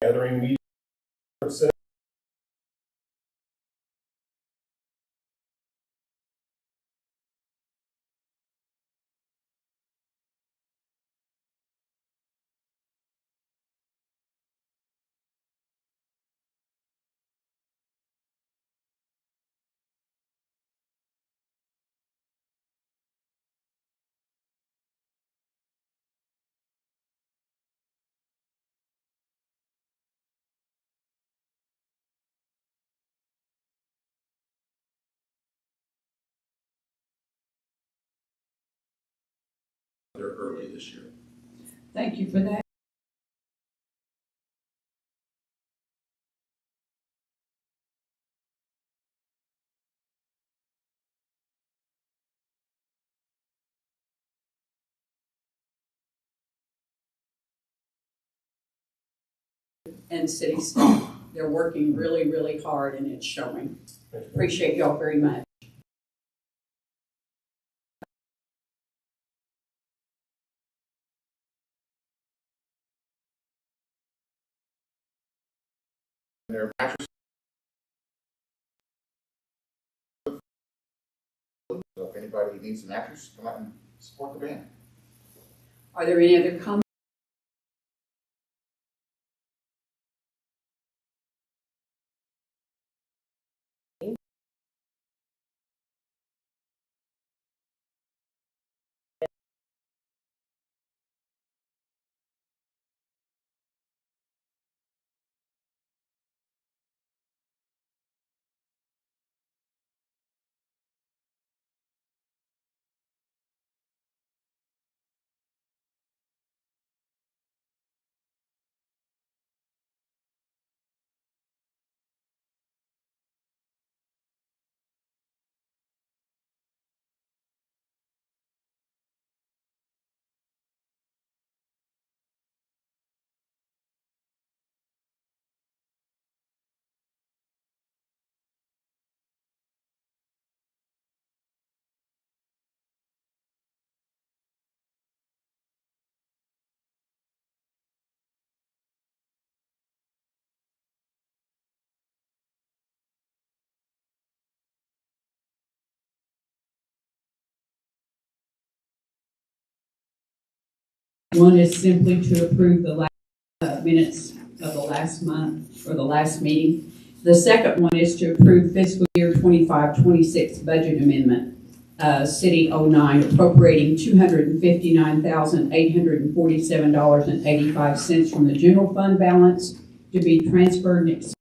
gathering meeting. They're early this year. Thank you for that. And city staff, they're working really, really hard, and it's showing. Appreciate y'all very much. Their mattress. So if anybody needs a mattress, come out and support the band. Are there any other comments? One is simply to approve the minutes of the last month or the last meeting. The second one is to approve fiscal year 25-26 budget amendment. City 09 appropriating $259,847.85 from the general fund balance to be transferred next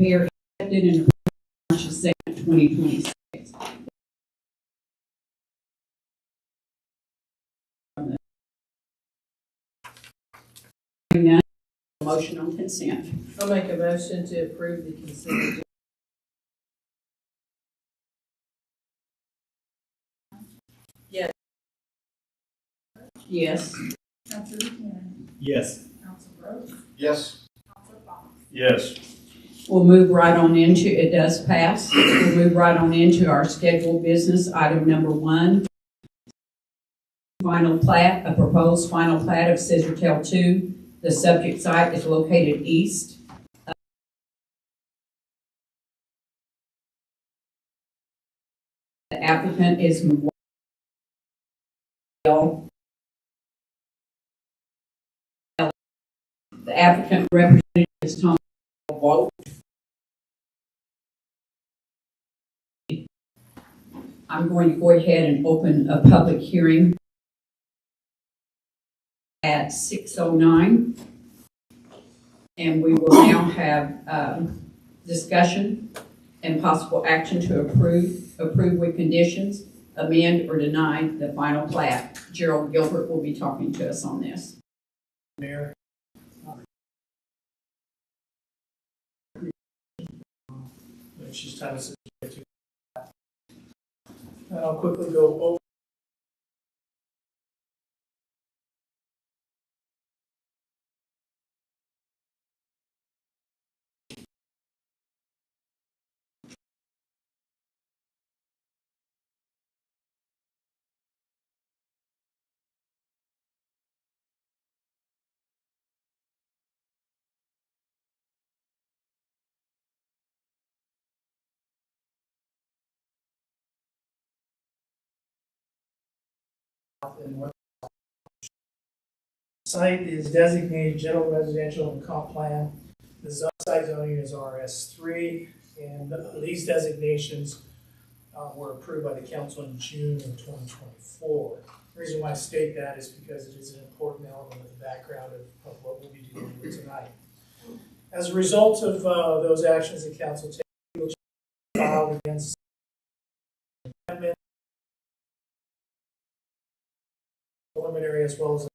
year, accepted and approved March 2nd, 2026. None. Motion on consent. I'll make a motion to approve the consent agenda. Yes. Yes. Councilor Buchanan. Yes. Council Rose. Yes. Council Fox. Yes. We'll move right on into, it does pass. We'll move right on into our scheduled business, item number 1. Final plat, a proposed final plat of Scissortail 2. The subject site is located east. The applicant is the applicant representative is Tom Vogt. I'm going to go ahead and open a public hearing at 6:09, and we will now have discussion and possible action to approve with conditions, amend or deny the final plat. Gerald Gilbert will be talking to us on this. Mayor. She's trying to and I'll quickly go over and north. Site is designated general residential and comp plan. The site zoning is RS3, and these designations were approved by the council in June of 2024. The reason why I state that is because it is an important element of the background of what we'll be dealing with tonight. As a result of those actions the council takes, legal filed against preliminary as well as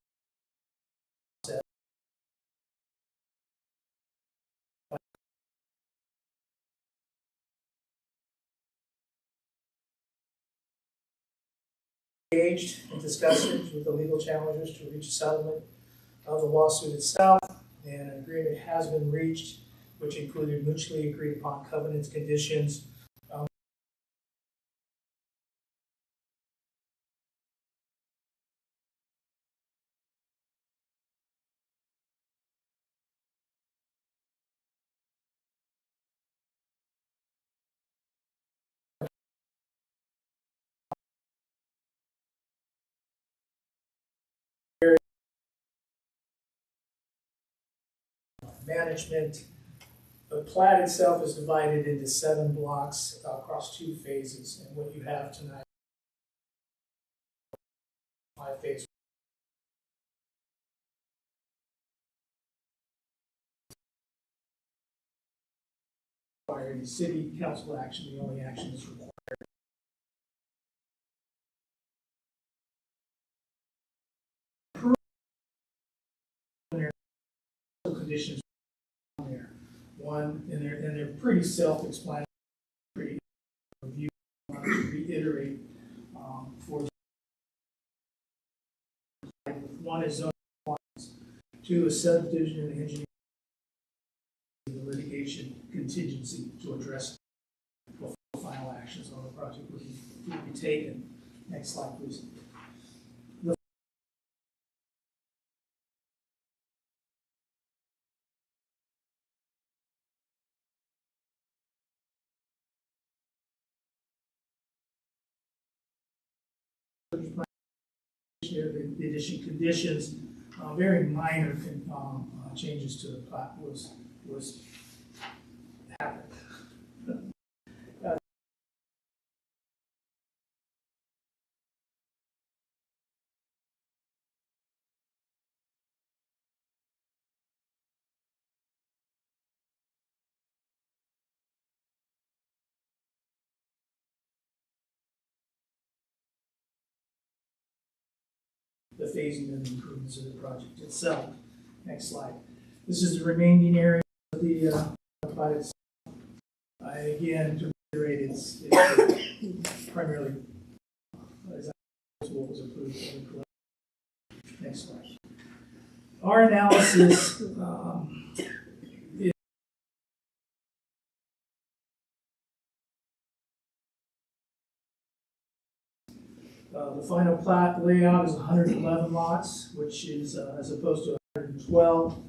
engaged in discussions with the legal challengers to reach a settlement of the lawsuit itself, and an agreement has been reached, which included mutually agreed upon covenants, conditions. Management. The plat itself is divided into 7 blocks across 2 phases, and what you have tonight, 5 phases. Requiring the city council action, the only action is required. Conditions on there. One, and they're pretty self-explanatory. Pretty review. I want to reiterate for one is zoning compliance, 2 is subdivision and engineering, the litigation contingency to address before final actions on the project would be taken. Next slide, please. The addition conditions, very minor changes to the plat was happened. The phasing and improvements of the project itself. Next slide. This is the remaining area of the plat itself. Again, to reiterate, it's primarily what was approved. Next slide. Our analysis the final plat layout is 111 lots, which is as opposed to 112.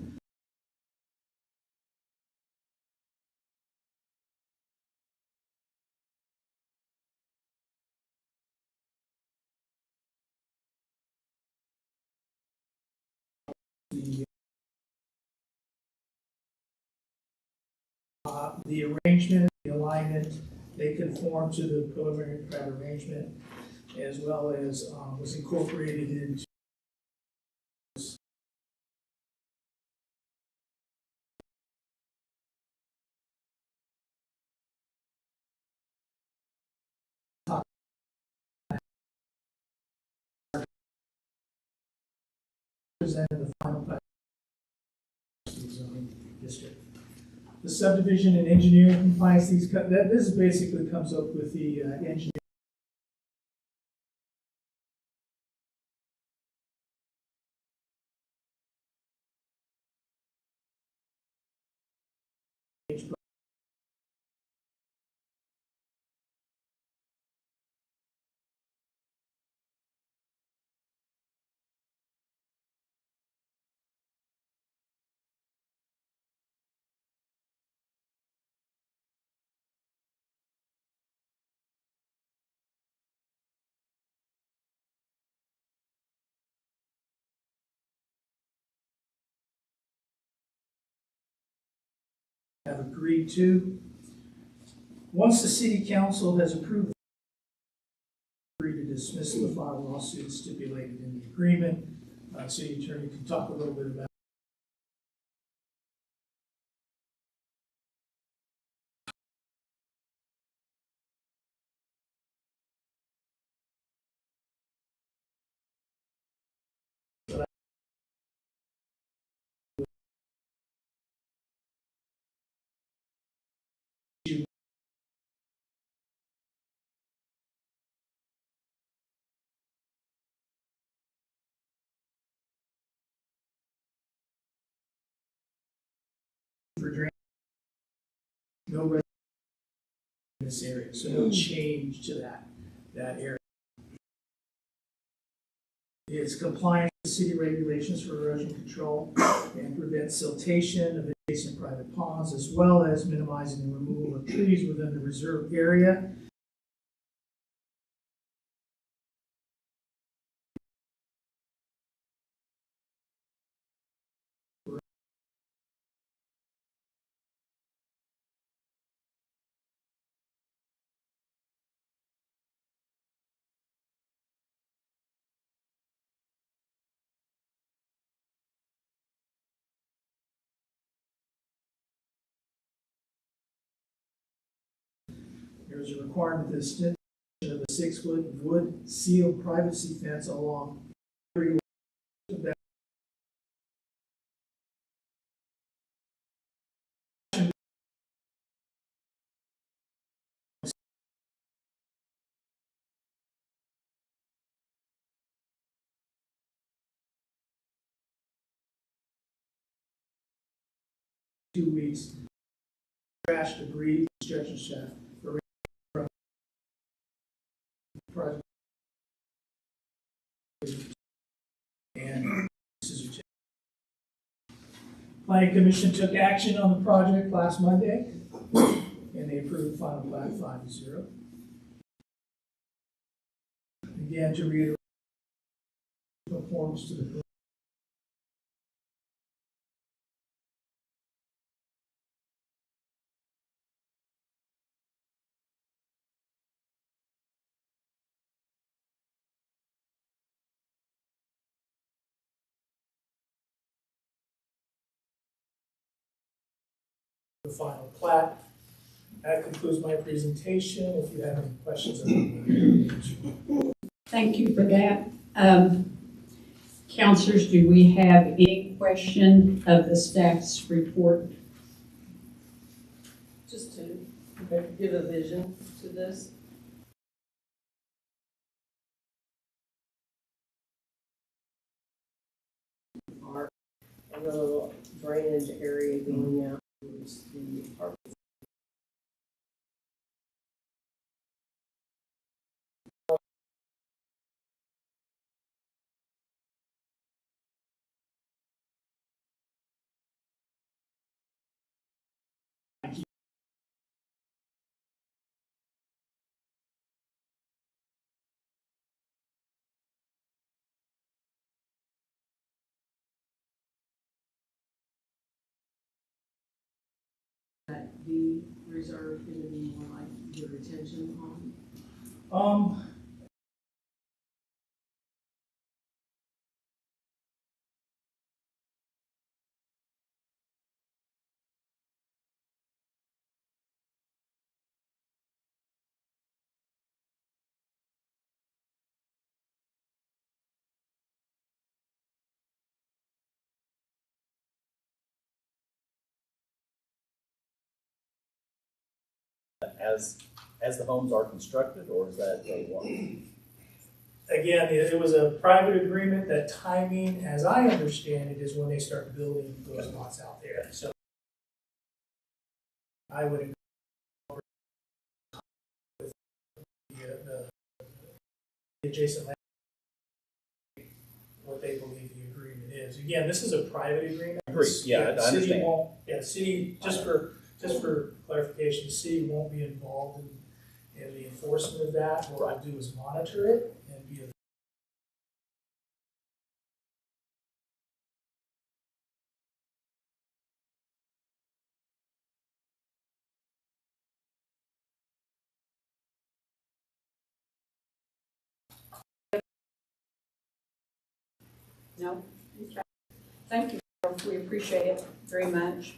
The arrangement, the alignment, they conform to the preliminary plat arrangement, as well as was incorporated into presented the final plat zoning district. The subdivision and engineering compliance, this basically comes up with the engineering have agreed to. Once the city council has approved, agree to dismiss the filed lawsuit stipulated in the agreement. City attorney can talk a little bit about. For drainage, no residential in this area, so no change to that area. It's compliant with city regulations for erosion control and prevent siltation of adjacent private ponds, as well as minimizing the removal of trees within the reserve area. There is a requirement that the extension of a 6-foot wood sealed privacy fence along every 2 weeks. Trash, debris, construction shaft, from project. And scissor check. Planning Commission took action on the project last Monday, and they approved final plat 5-0. Again, to reiterate, conforms to the final plat. That concludes my presentation. If you have any questions, I'm Thank you for that. Counselors, do we have any question of the staff's report? Just to give a vision to this. Our little drainage area going out towards the apartment. That the reserve going to be more like your retention pond? As the homes are constructed, or is that day one? Again, it was a private agreement. That timing, as I understand it, is when they start building those lots out there. So I would agree with the adjacent land, what they believe the agreement is. Again, this is a private agreement. Agreed. Yeah, I The city understand. won't, the city, just for clarification, the city won't be involved in the enforcement of that. What I do is monitor it and be a No? Okay. Thank you, Charles. We appreciate it very much.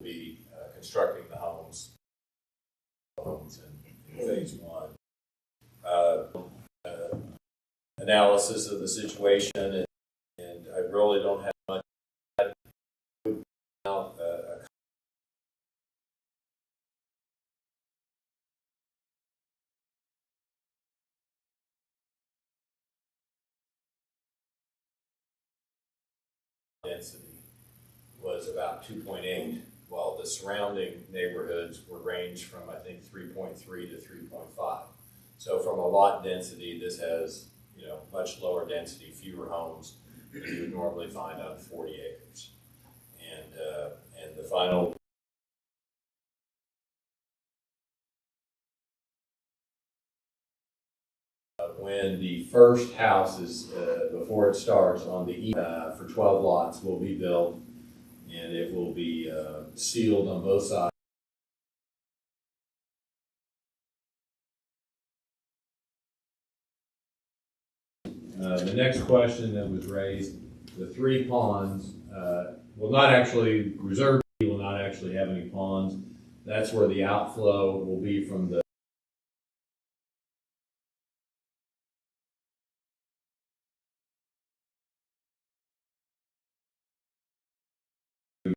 Be constructing the homes in phase one. Analysis of the situation, and I really don't have much about density was about 2.8, while the surrounding neighborhoods were ranged from, I think, 3.3 to 3.5. So from a lot density, this has, much lower density, fewer homes than you would normally find on 40 acres. And the final when the first house is, before it starts on the east, for 12 lots will be built, and it will be sealed on both sides. The next question that was raised, the 3 ponds will not actually, Reserve B will not actually have any ponds. That's where the outflow will be from the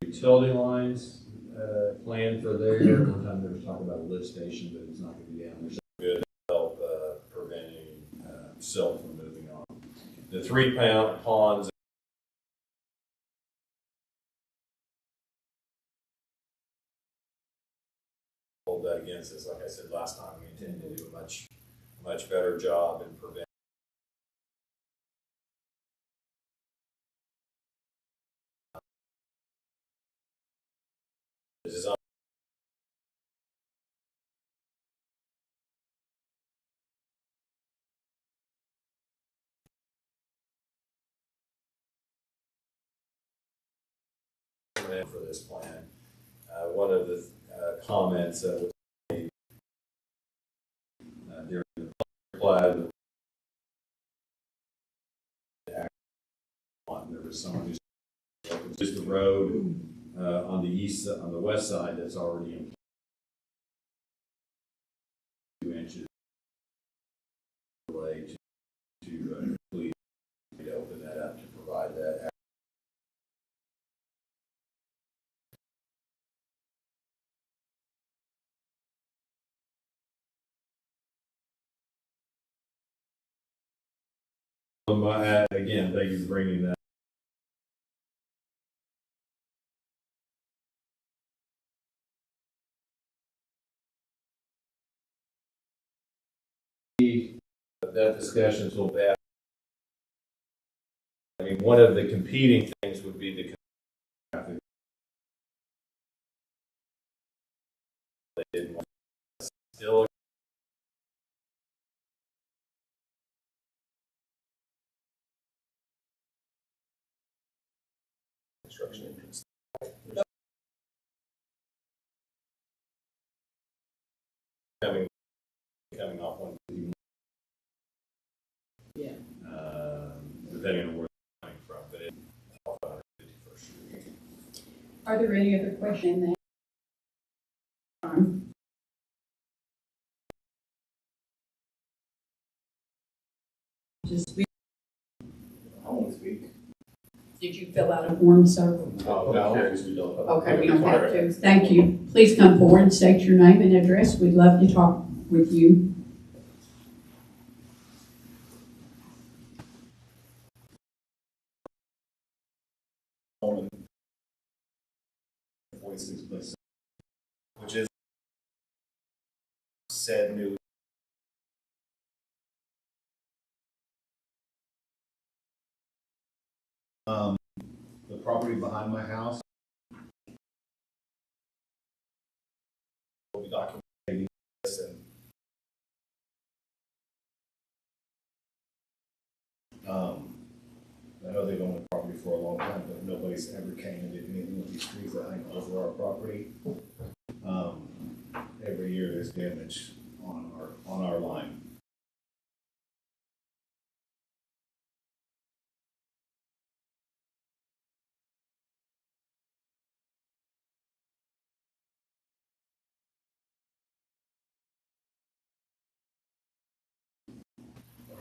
utility lines planned for there. One time there was talk about a lift station, but it's not going to be down there. So good help preventing silt from moving on. The 3 ponds hold that against us. Like I said last time, we intend to do a much better job in preventing. The design for this plan. One of the comments that was made during the plat, there was someone who said just the road on the west side that's already in 2 inches delay to complete to open that up to provide that. Again, thank you for bringing that. That discussion will pass. I mean, one of the competing things would be the traffic. They didn't want to still construction entrance. Coming off 151. Yeah. Depending on where they're coming from, but it's off 151st Street. Are there any other questions? Just speak. I want to speak. Did you fill out a form, sir? Oh, no. We don't. Okay, we don't have to. Thank you. Please come forward and state your name and address. We'd love to talk with you. Which is said new. The property behind my house documenting this and I know they've owned the property for a long time, but nobody's ever came and did anything with these trees that hang over our property. Every year there's damage on our line.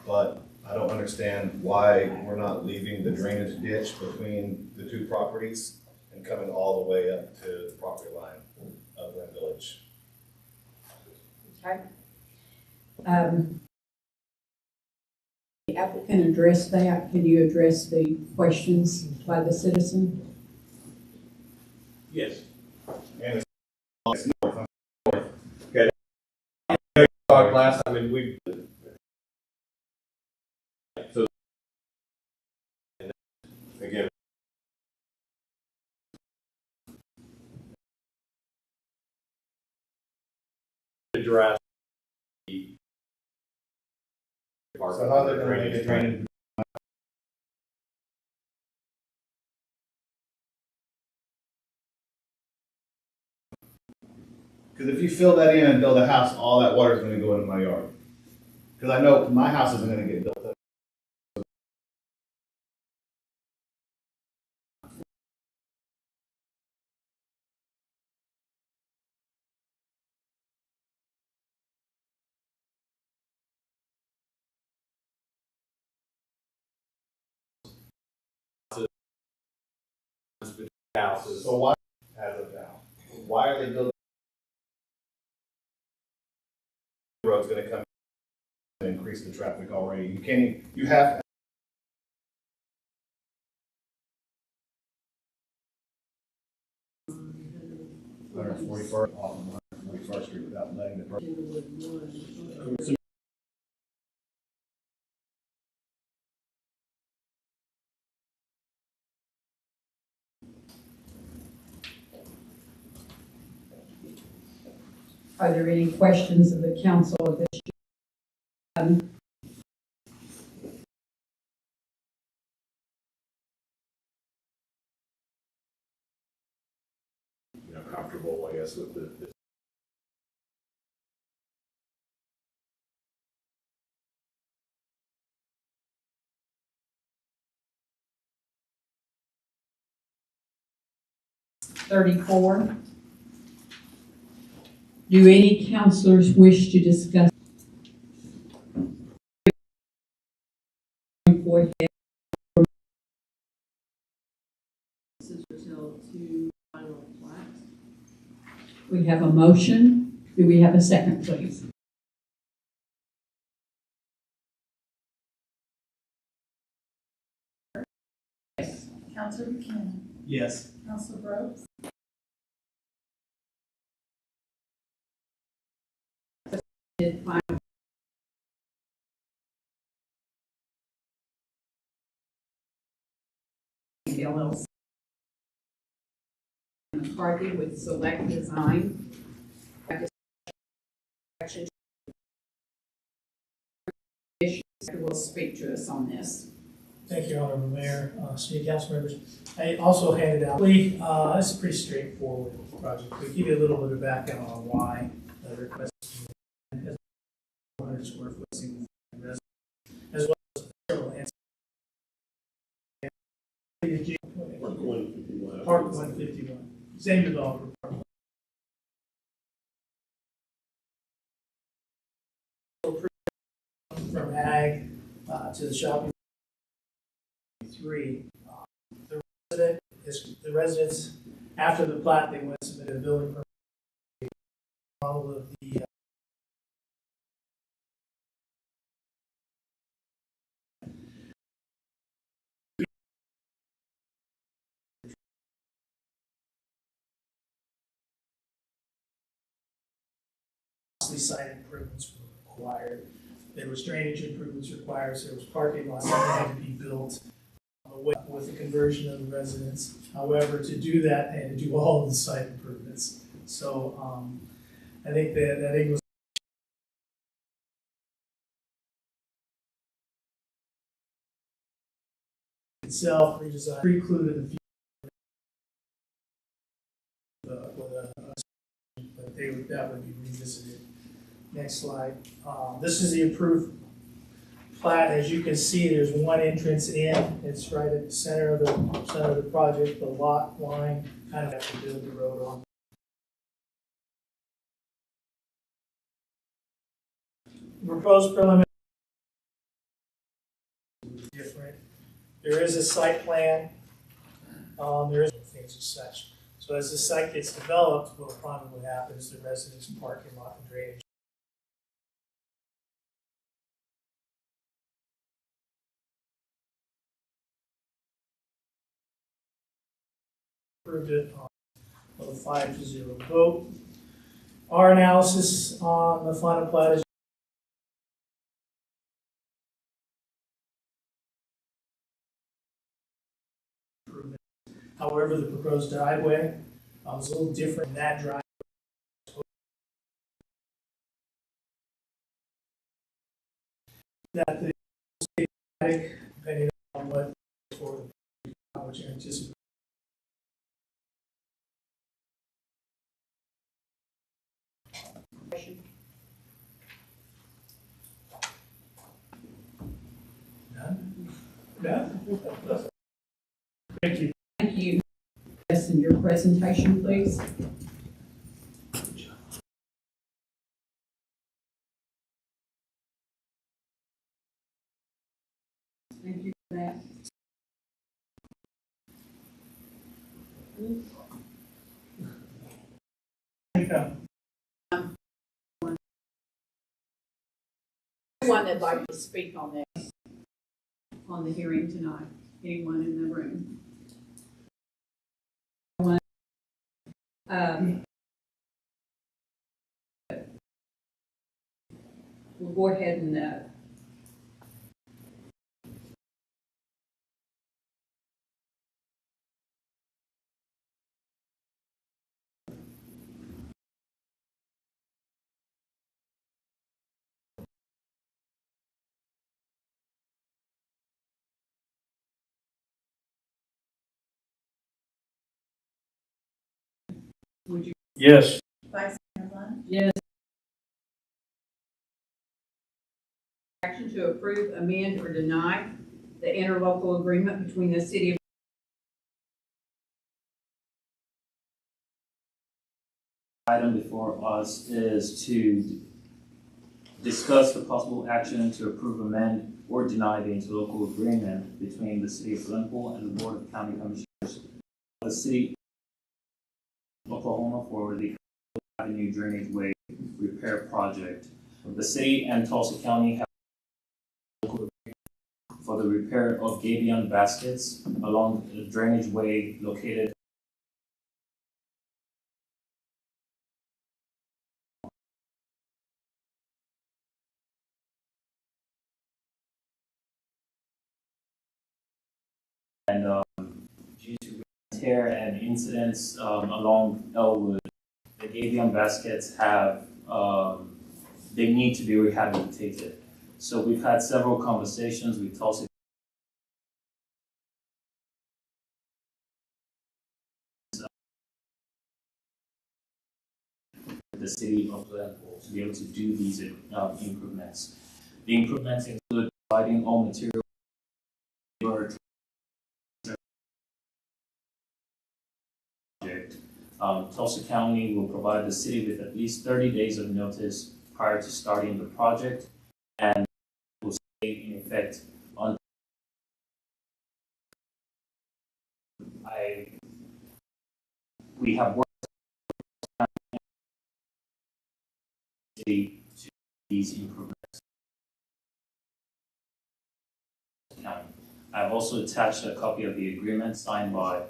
But I don't understand why we're not leaving the drainage ditch between the two properties and coming all the way up to the property line of Glen Village. Okay. The applicant addressed that. Can you address the questions by the citizen? Yes. And it's north. Talked last time, and we. So. Again. Address. So how they're gonna make a drainage? Because if you fill that in and build a house, all that water is gonna go into my yard. Because I know my house isn't gonna get built up. Houses. So why, as of now, why are they building? The road's gonna come and increase the traffic already. You can't, you have. 141st off of 141st Street without letting the person. Are there any questions of the council of this? Comfortable, I guess, with the. $34. Do any councilors wish to discuss? Until two final plats. We have a motion. Do we have a second, please? Yes. Counselor Buchanan, Yes. Counselor Brooks, Did final. LLC. McCarthy with Select Design. Will speak to us on this. Thank you, Honorable Mayor, City Council members. I also handed out, this is a pretty straightforward project. We give you a little bit of background on why the request is 100 square foot single family residence, as well as several answers. Park 151, same developer. From ag to the shopping. The residents, after the plat, they went and submitted a building permit. All of the site improvements were required. There was drainage improvements required, so there was parking lots that had to be built with the conversion of the residents. However, to do that, they had to do all of the site improvements. So I think it was itself redesigned, precluded the but that would be revisited. Next slide. This is the approved plat. As you can see, there's one entrance in. It's right at the center of the project. The lot line kind of have to build the road on. Proposed preliminary different. There is a site plan. There is things as such. So as the site gets developed, what probably happens, the residents parking lot and drainage. Approved it with a 5-0 vote. Our analysis on the final plat is improvement. However, the proposed driveway is a little different than that driveway. That the depending on what for which you anticipate. None? None? Thank you. Thank you. Yes, in your presentation, please. Thank you for that. Anyone that'd like to speak on this, on the hearing tonight? Anyone in the room? We'll go ahead and would you? Yes. Vice Mayor Lunn, Yes. Action to approve, amend, or deny the interlocal agreement between the city of Item before us is to discuss the possible action to approve, amend, or deny the interlocal agreement between the city of Glenpool and the Board of County Commissioners of the city of Oklahoma for the Avenue Drainage Way Repair Project. The city and Tulsa County have for the repair of gabion baskets along the drainage way located and due to wear and tear and incidents along Elwood, the gabion baskets have they need to be rehabilitated. So we've had several conversations with Tulsa the city of Glenpool to be able to do these improvements. The improvements include providing all material project. Tulsa County will provide the city with at least 30 days of notice prior to starting the project, and will stay in effect on. We have worked to these improvements. I've also attached a copy of the agreement signed by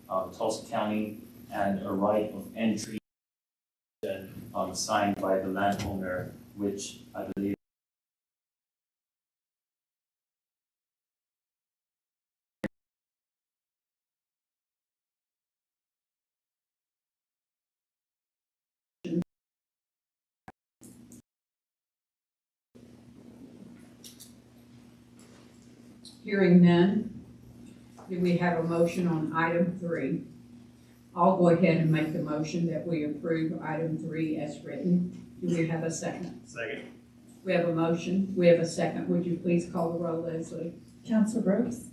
Tulsa County and a right of entry signed by the landowner, which I believe Hearing none, do we have a motion on item 3? I'll go ahead and make the motion that we approve item 3 as written. Do we have a second? Second. We have a motion, we have a second. Would you please call the roll, Leslie? Counselor Brooks,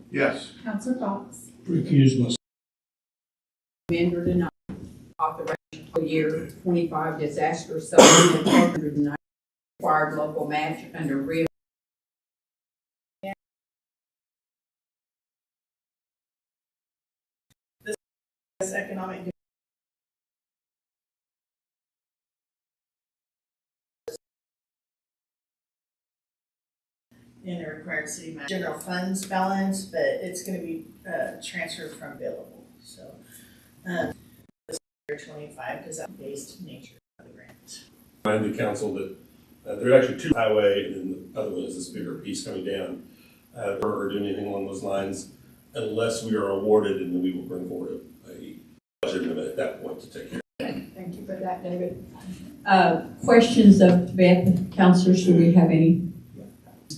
Yes. Counselor Fox, Recuse myself. Amend or deny authorization for year 25 disaster settlement of 490 required local match under real. This economic in the required city general funds balance, but it's gonna be, transferred from billable, so. This year 25, because that's based nature of the grant. Remind the council that there are actually 2 highway, and the other one is this bigger piece coming down. Or doing anything along those lines, unless we are awarded, and then we will bring forward a budget amendment at that point to take care. Thank you for that, David. Questions of Beth, councilors, do we have any?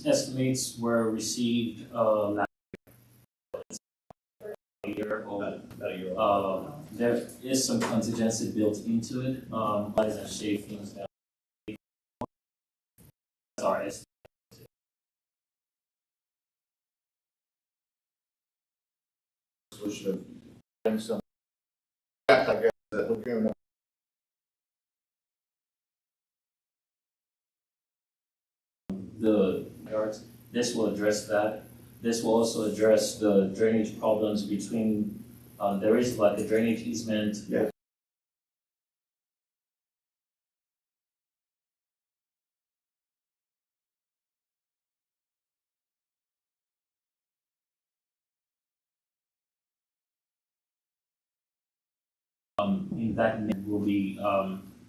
Estimates were received, last year, or, About a year. there is some contingency built into it, as I shave things down. Sorry, Solution of having some, I guess, that we're giving the yards. This will address that. This will also address the drainage problems between, there is like a drainage easement. Yeah. In that will be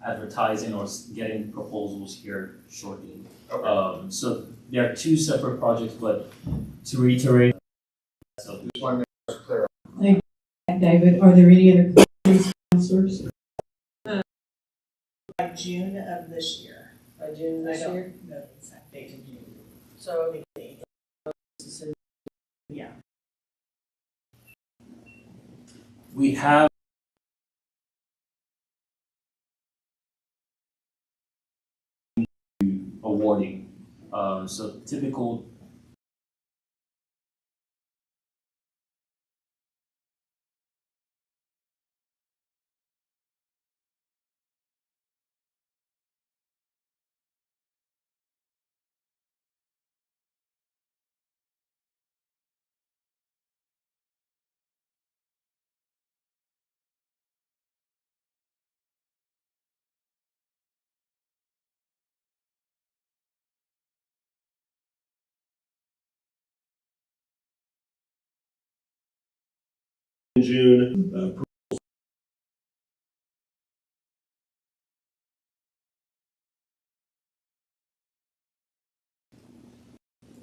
advertising or getting proposals here shortly. Okay. So there are 2 separate projects, but to reiterate, so Just want to make it clear. David, are there any other questions, councilors? By June of this year. By June I this don't year? know the exact date of June. So, Yeah. we have awarding. So typical In June,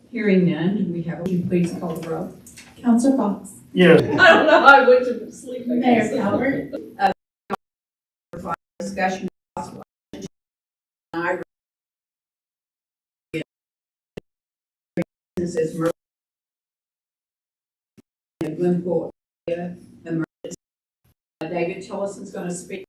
Hearing none, do we have, would you please call the roll? Counselor Fox, Yes. I don't know, I went to sleep. I Mayor guess. Calvert, Discussion of possible action. Businesses merged in Glenpool area emergency. David Tillison's going to speak.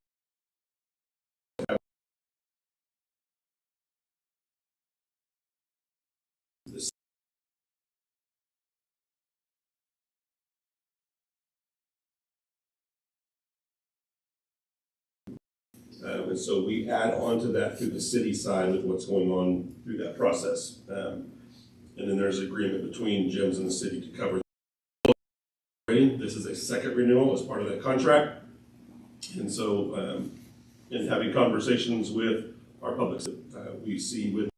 And so we add on to that through the city side with what's going on through that process. And then there's agreement between Jim's and the city to cover. This is a second renewal as part of that contract. And so in having conversations with our public, we see with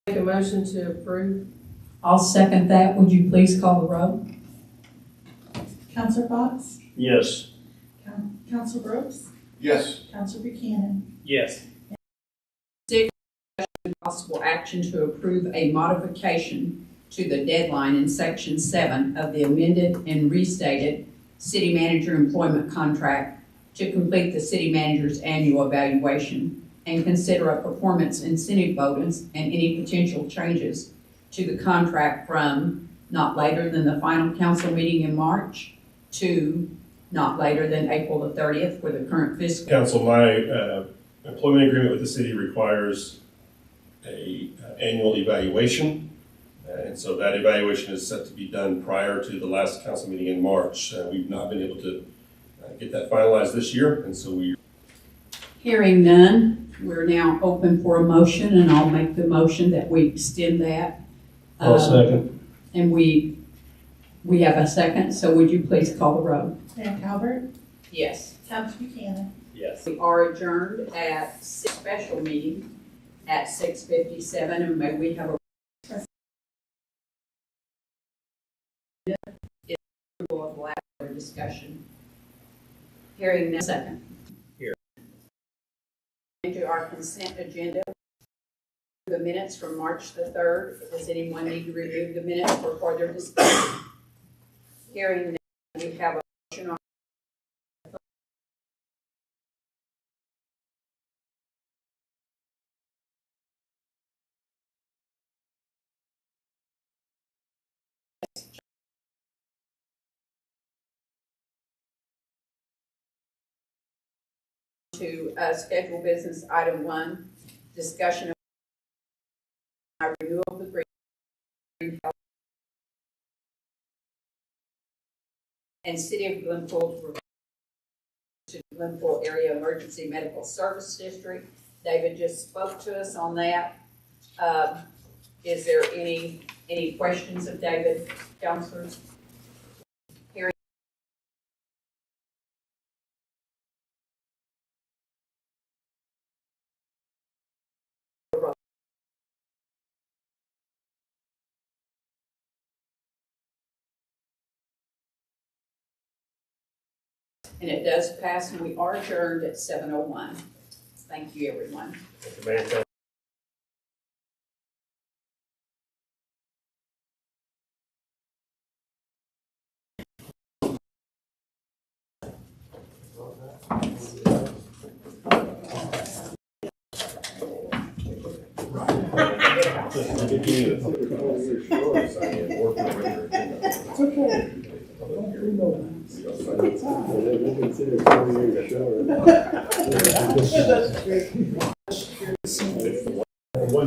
Make a motion to approve. I'll second that. Would you please call the roll? Counselor Fox, Yes. Counselor Brooks, Yes. Counselor Buchanan, Yes. Possible action to approve a modification to the deadline in section 7 of the amended and restated city manager employment contract to complete the city manager's annual evaluation and consider a performance incentive bonus and any potential changes to the contract from not later than the final council meeting in March to not later than April the 30th for the current fiscal. Council, my employment agreement with the city requires a annual evaluation. And so that evaluation is set to be done prior to the last council meeting in March. We've not been able to get that finalized this year, and so we. Hearing none, we're now open for a motion, and I'll make the motion that we extend that. Second. And we have a second, so would you please call the roll? Mayor Calvert, Yes. Council Buchanan, Yes. We are adjourned at special meeting at 6:57, and may we have a of last discussion. Hearing no second. Here. Into our consent agenda. The minutes from March the 3rd. Does anyone need to review the minutes for further discussion? Hearing none, we have a motion on to schedule business item 1, discussion of renewal of the greenhouse and City of Glenpool to Glenpool Area Emergency Medical Service District. David just spoke to us on that. Is there any questions of David, councilors? And it does pass, and we are adjourned at 7:01. Thank you, everyone. Consider 4 years short.